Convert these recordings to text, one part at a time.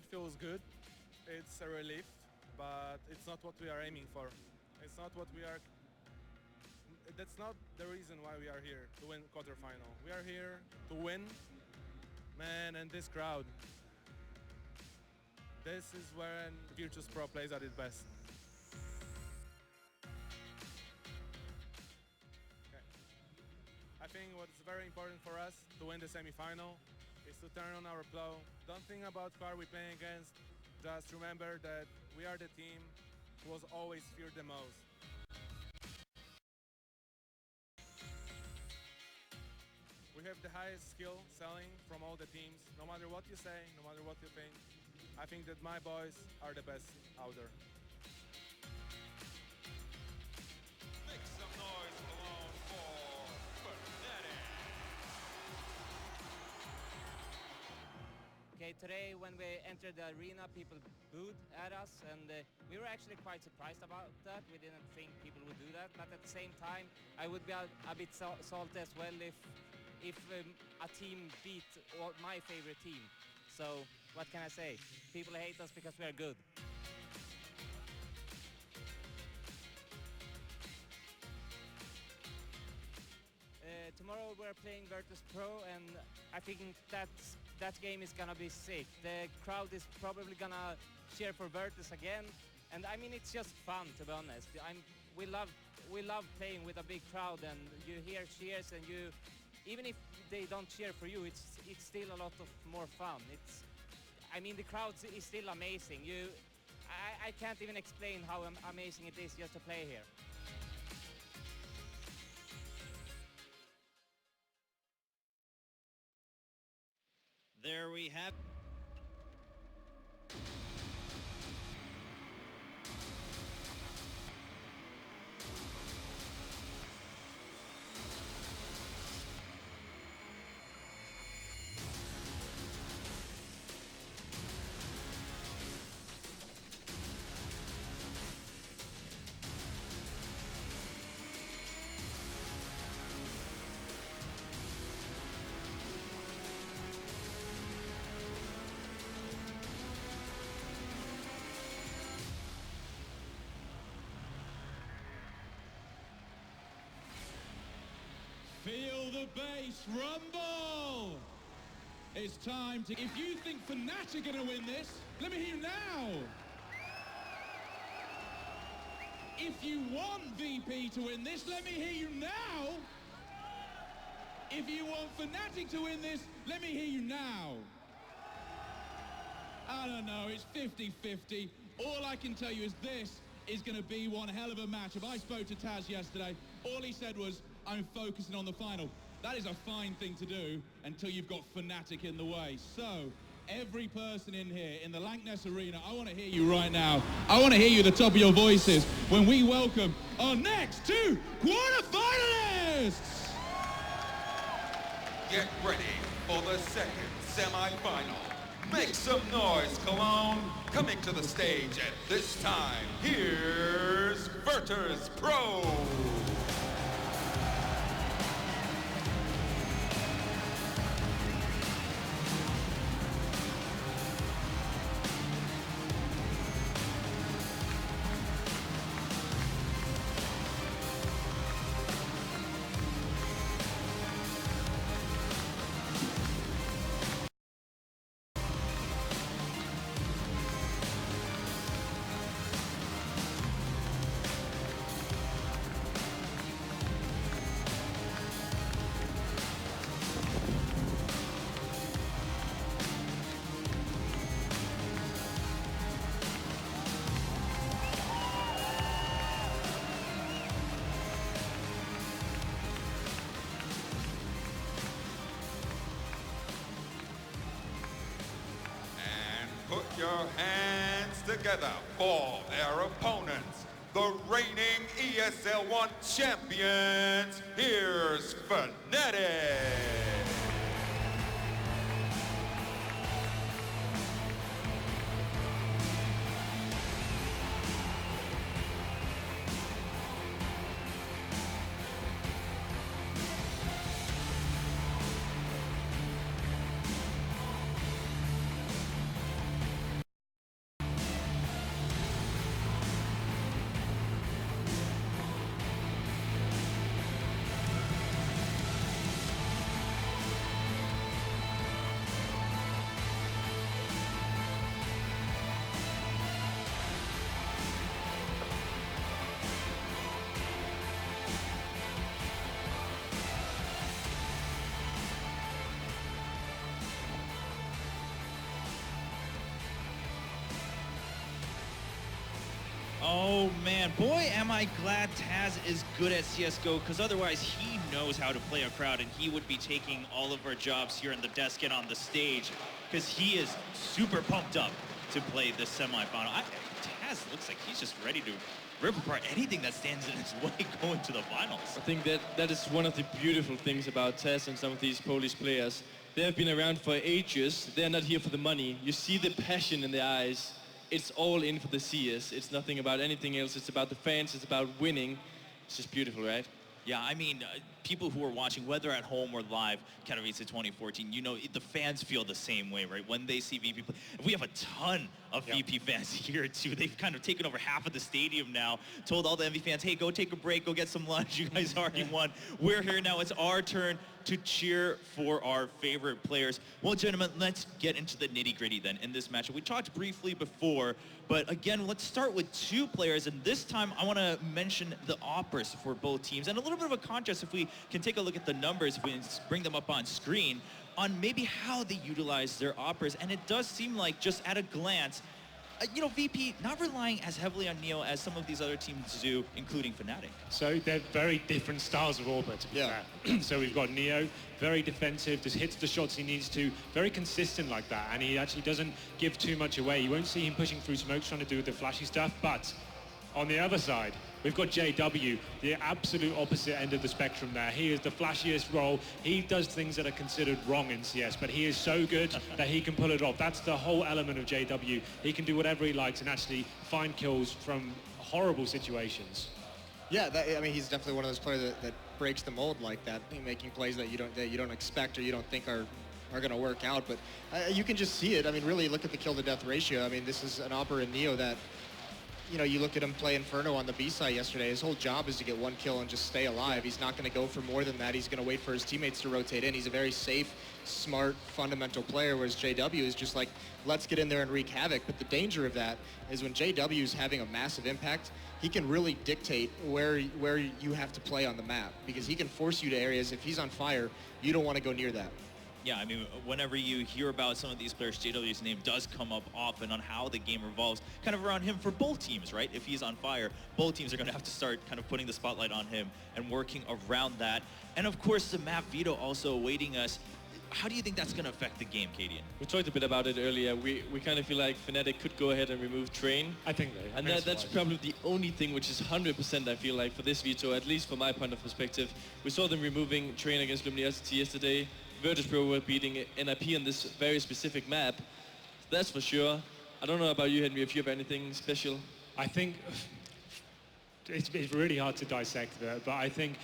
it feels good. It's a relief, but it's not what we are aiming for. It's not what we are. That's not the reason why we are here to win quarterfinal. We are here to win, man, and this crowd. This is when Virtus Pro plays at its best. Okay. I think what's very important for us to win the semifinal is to turn on our flow. Don't think about who are we playing against. Just remember that we are the team who was always feared the most. We have the highest skill selling from all the teams. No matter what you say, no matter what you think, I think that my boys are the best out there. Make some noise, Cologne, for Fnatic. Okay, today when we entered the arena, people booed at us, and we were actually quite surprised about that. We didn't think people would do that, but at the same time, I would be a bit salty as well if a team beat my favorite team. So what can I say? People hate us because we are good. Tomorrow we're playing Virtus Pro, and I think that game is gonna be sick. The crowd is probably gonna cheer for Virtus again, and I mean it's just fun, to be honest. We love playing with a big crowd, and you hear cheers, and even if they don't cheer for you, it's still a lot of more fun. I mean the crowd is still amazing. I can't even explain how amazing it is just to play here. There we have. Feel the bass rumble! It's time to... If you think Fnatic are going to win this, let me hear you now! If you want VP to win this, let me hear you now! If you want Fnatic to win this, let me hear you now! I don't know, it's 50-50. All I can tell you is this is going to be one hell of a matchup. I spoke to Taz yesterday. All he said was, I'm focusing on the final. That is a fine thing to do until you've got Fnatic in the way. So, every person in here, in the Lankness Arena, I want to hear you right now. I want to hear you at the top of your voices when we welcome our next two quarterfinalists! Get ready for the second semi-final. Make some noise, Cologne. Coming to the stage at this time, here's Virtus Pro. Put your hands together for their opponents, the reigning ESL One champions. Here's Fnatic. man, boy, am I glad Taz is good at CSGO, because otherwise he knows how to play a crowd, and he would be taking all of our jobs here in the desk and on the stage, because he is super pumped up to play this semifinal. Taz looks like he's just ready to rip apart anything that stands in his way going to the finals. I think that is one of the beautiful things about Taz and some of these Polish players. They have been around for ages. They're not here for the money. You see the passion in their eyes. It's all in for the CS. It's nothing about anything else. It's about the fans. It's about winning. It's just beautiful, right? Yeah, I mean, people who are watching, whether at home or live, Katowice 2014, you know, the fans feel the same way, right? When they see VP play. We have a ton of VP fans here, too. They've kind of taken over half of the stadium now, told all the MV fans, hey, go take a break, go get some lunch. You guys already won. We're here now. It's our turn to cheer for our favorite players. Well, gentlemen, let's get into the nitty-gritty then in this matchup. We talked briefly before, but again, let's start with two players, and this time I want to mention the operas for both teams, and a little bit of a contrast if we can take a look at the numbers, if we bring them up on screen, on maybe how they utilize their operas. And it does seem like, just at a glance, you know, VP not relying as heavily on Neo as some of these other teams do, including Fnatic. So they're very different styles of Orba, to be fair. So we've got Neo, very defensive, just hits the shots he needs to, very consistent like that, and he actually doesn't give too much away. You won't see him pushing through smokes trying to do the flashy stuff, but on the other side, we've got JW, the absolute opposite end of the spectrum there. He is the flashiest role. He does things that are considered wrong in CS, but he is so good that he can pull it off. That's the whole element of JW. He can do whatever he likes and actually find kills from horrible situations. Yeah, I mean, he's definitely one of those players that breaks the mold like that, making plays that you don't expect or you don't think are going to work out. But you can just see it. I mean, really look at the kill-to-death ratio. I mean, this is an Opera and Neo that, you know, you look at him play Inferno on the B side yesterday. His whole job is to get one kill and just stay alive. He's not going to go for more than that. He's going to wait for his teammates to rotate in. He's a very safe, smart, fundamental player, whereas JW is just like, let's get in there and wreak havoc. But the danger of that is when JW is having a massive impact, he can really dictate where you have to play on the map, because he can force you to areas. If he's on fire, you don't want to go near that. Yeah, I mean, whenever you hear about some of these players, JW's name does come up often on how the game revolves kind of around him for both teams, right? If he's on fire, both teams are going to have to start kind of putting the spotlight on him and working around that. And of course, the map veto also awaiting us. How do you think that's going to affect the game, Cadian? We talked a bit about it earlier. We kind of feel like Fnatic could go ahead and remove Train. I think they. And that's probably the only thing which is 100%, I feel like, for this veto, at least from my point of perspective. We saw them removing Train against Luminosity yesterday. Virtus Pro were beating NIP on this very specific map. That's for sure. I don't know about you, Henry, if you have anything special. I think it's really hard to dissect that, but I think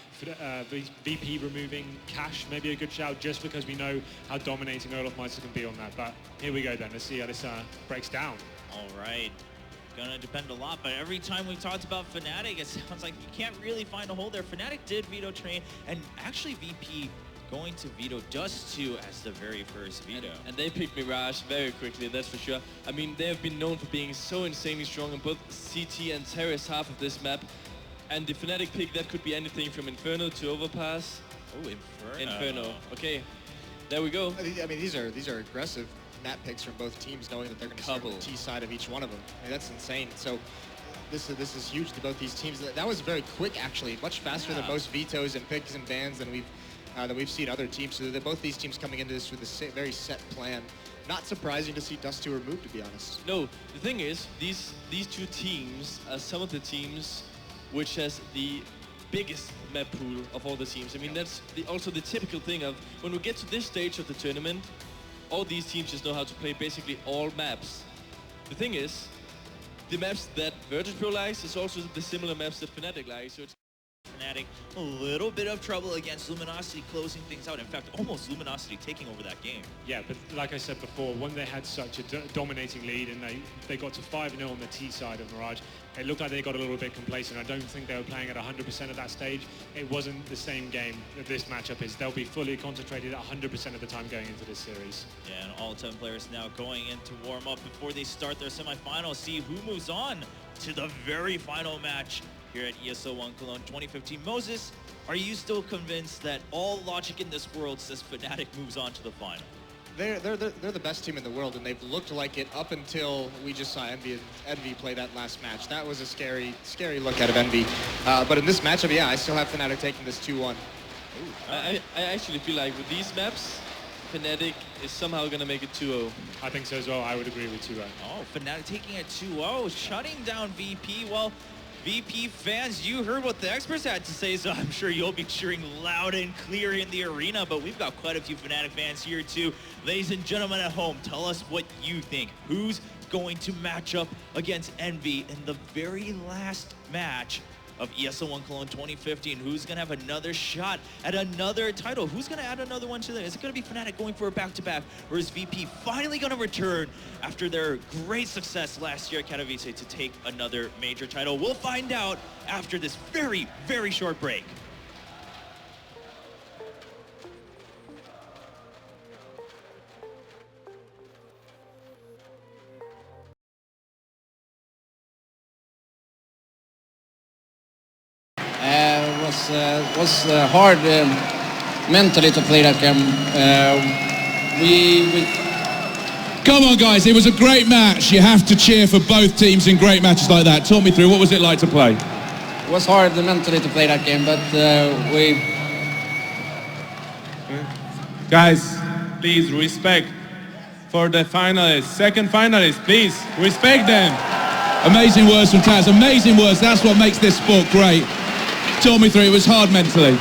VP removing Cash may be a good shout, just because we know how dominating Olofmeister can be on that. But here we go then. Let's see how this breaks down. All right. Gonna depend a lot, but every time we talked about Fnatic, it sounds like you can't really find a hole there. Fnatic did veto Train, and actually VP going to veto Dust 2 as the very first veto. And they picked Mirage very quickly, that's for sure. I mean, they have been known for being so insanely strong on both CT and Terrace half of this map. And the Fnatic pick, that could be anything from Inferno to Overpass. Oh, Inferno. Okay, there we go. I mean, these are aggressive map picks from both teams, knowing that they're going to start with the T side of each one of them. I mean, that's insane. So this is huge to both these teams. That was very quick, actually, much faster than most vetoes and picks and bans than we've seen other teams. So both these teams coming into this with a very set plan. Not surprising to see Dust 2 removed, to be honest. No, the thing is, these two teams are some of the teams which has the biggest map pool of all the teams. I mean, that's also the typical thing of when we get to this stage of the tournament, all these teams just know how to play basically all maps. The thing is, the maps that Virtus Pro likes is also the similar maps that Fnatic likes. So it's Fnatic, a little bit of trouble against Luminosity closing things out. In fact, almost Luminosity taking over that game. Yeah, but like I said before, when they had such a dominating lead and they got to 5-0 on the T side of Mirage, it looked like they got a little bit complacent. I don't think they were playing at 100% at that stage. It wasn't the same game that this matchup is. They'll be fully concentrated at 100% of the time going into this series. Yeah, and all 10 players now going in to warm up before they start their semifinals. See who moves on to the very final match here at Esl One Cologne 2015. Moses, are you still convinced that all logic in this world says Fnatic moves on to the final? they're the best team in the world, and they've looked like it up until we just saw Envy play that last match. That was a scary look out of Envy. But in this matchup, yeah, I still have Fnatic taking this 2-1. I actually feel like with these maps, Fnatic is somehow going to make it 2-0. I think so as well. I would agree with 2-0. Oh, Fnatic taking it 2-0, shutting down VP. Well, VP fans, you heard what the experts had to say, so I'm sure you'll be cheering loud and clear in the arena, but we've got quite a few Fnatic fans here too. Ladies and gentlemen at home, tell us what you think. Who's going to match up against Envy in the very last match of Esl One Cologne 2015? Who's going to have another shot at another title? Who's going to add another one to that? Is it going to be Fnatic going for a back-to-back, or is VP finally going to return after their great success last year at Katowice to take another major title? We'll find out after this very, very short break. Was hard mentally to play that game. Come on, guys, it was a great match. You have to cheer for both teams in great matches like that. Talk me through, what was it like to play? It was hard mentally to play that game, but we... Guys, please respect for the finalists, second finalists, please respect them. Amazing words from Taz, amazing words. That's what makes this sport great. Talk me through, it was hard mentally.